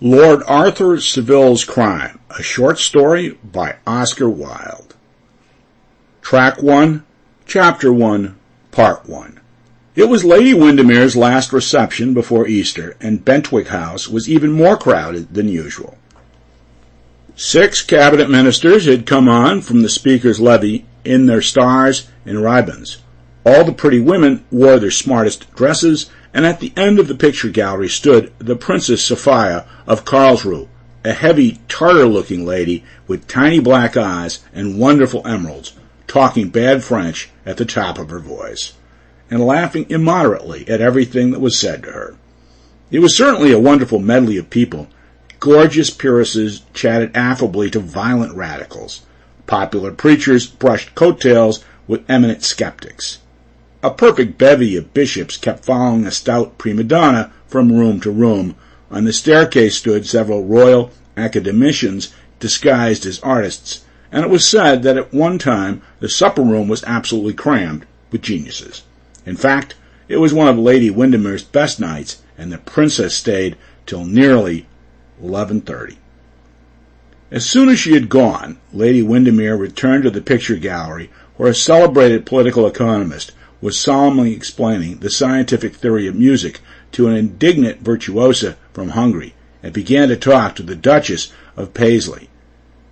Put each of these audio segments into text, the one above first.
Lord Arthur Sevile's Crime, a short story by Oscar Wilde. Track 1, Chapter 1, Part 1. It was Lady Windermere's last reception before Easter, and Bentwick House was even more crowded than usual. 6 cabinet ministers had come on from the Speaker's levee in their stars and ribands. All the pretty women wore their smartest dresses, and at the end of the picture gallery stood the Princess Sophia of Karlsruhe, a heavy, Tartar-looking lady with tiny black eyes and wonderful emeralds, talking bad French at the top of her voice, and laughing immoderately at everything that was said to her. It was certainly a wonderful medley of people. Gorgeous peeresses chatted affably to violent radicals. Popular preachers brushed coattails with eminent skeptics. A perfect bevy of bishops kept following a stout prima donna from room to room. On the staircase stood several royal academicians disguised as artists, and it was said that at one time the supper room was absolutely crammed with geniuses. In fact, it was one of Lady Windermere's best nights, and the princess stayed till nearly 11:30. As soon as she had gone, Lady Windermere returned to the picture gallery, where a celebrated political economist was solemnly explaining the scientific theory of music to an indignant virtuosa from Hungary, and began to talk to the Duchess of Paisley.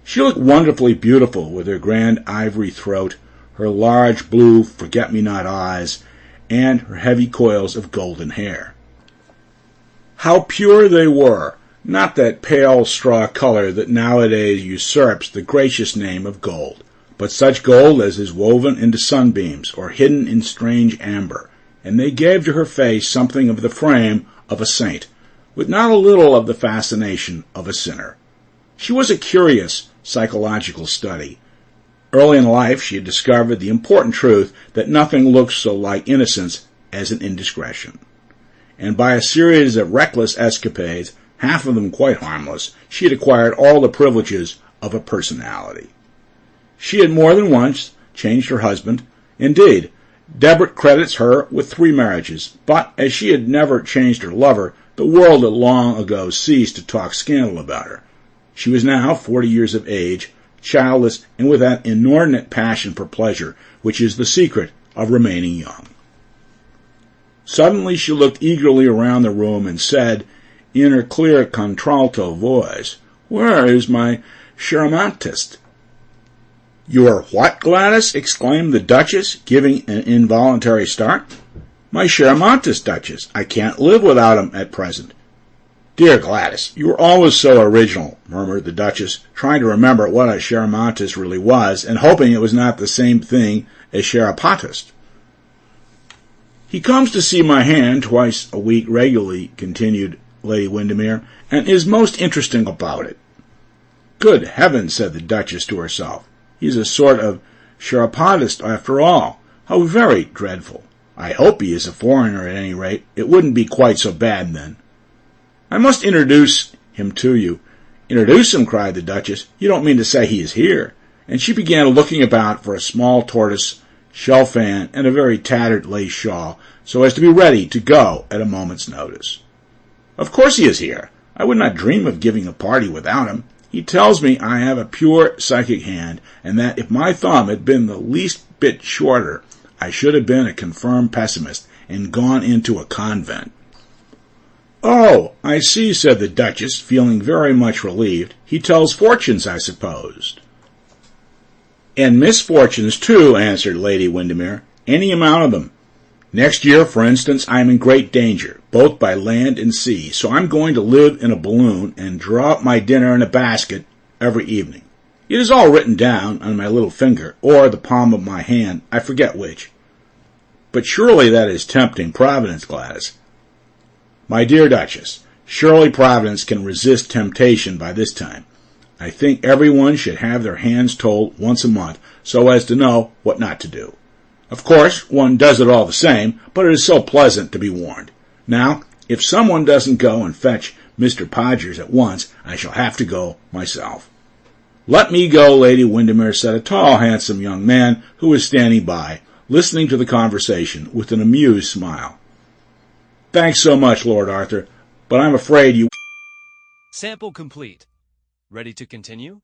She looked wonderfully beautiful with her grand ivory throat, her large blue forget-me-not eyes, and her heavy coils of golden hair. How pure they were! Not that pale straw color that nowadays usurps the gracious name of gold, but such gold as is woven into sunbeams or hidden in strange amber, and they gave to her face something of the frame of a saint, with not a little of the fascination of a sinner. She was a curious psychological study. Early in life she had discovered the important truth that nothing looks so like innocence as an indiscretion. And by a series of reckless escapades, half of them quite harmless, she had acquired all the privileges of a personality. She had more than once changed her husband. Indeed, Deborah credits her with 3 marriages, but as she had never changed her lover, the world had long ago ceased to talk scandal about her. She was now 40 years of age, childless, and with that inordinate passion for pleasure which is the secret of remaining young. Suddenly she looked eagerly around the room and said, in her clear contralto voice, "Where is my charmantist?" "Your what, Gladys?" exclaimed the Duchess, giving an involuntary start. "My charmantist, Duchess. I can't live without him at present." "Dear Gladys, you are always so original," murmured the Duchess, trying to remember what a charmantist really was, and hoping it was not the same thing as charapatist. "He comes to see my hand twice a week regularly," continued Lady Windermere, "and is most interesting about it." "Good heavens," said the Duchess to herself. "He's a sort of charapatist after all. How very dreadful. I hope he is a foreigner at any rate. It wouldn't be quite so bad then. I must introduce him to you." "Introduce him?" cried the Duchess. "You don't mean to say he is here?" And she began looking about for a small tortoise shell fan and a very tattered lace shawl, so as to be ready to go at a moment's notice. "Of course he is here. I would not dream of giving a party without him. He tells me I have a pure psychic hand, and that if my thumb had been the least bit shorter, I should have been a confirmed pessimist and gone into a convent." "Oh, I see," said the Duchess, feeling very much relieved. "He tells fortunes, I suppose." "And misfortunes, too," answered Lady Windermere. "Any amount of them. Next year, for instance, I am in great danger, both by land and sea, so I'm going to live in a balloon and draw up my dinner in a basket every evening. It is all written down on my little finger, or the palm of my hand, I forget which. But surely that is tempting Providence, Gladys." "My dear Duchess, surely Providence can resist temptation by this time. I think everyone should have their hands told once a month, so as to know what not to do. Of course, one does it all the same, but it is so pleasant to be warned. Now, if someone doesn't go and fetch Mr. Podgers at once, I shall have to go myself." "Let me go, Lady Windermere," said a tall, handsome young man who was standing by, listening to the conversation with an amused smile. "Thanks so much, Lord Arthur, but I'm afraid you Sample complete. Ready to continue?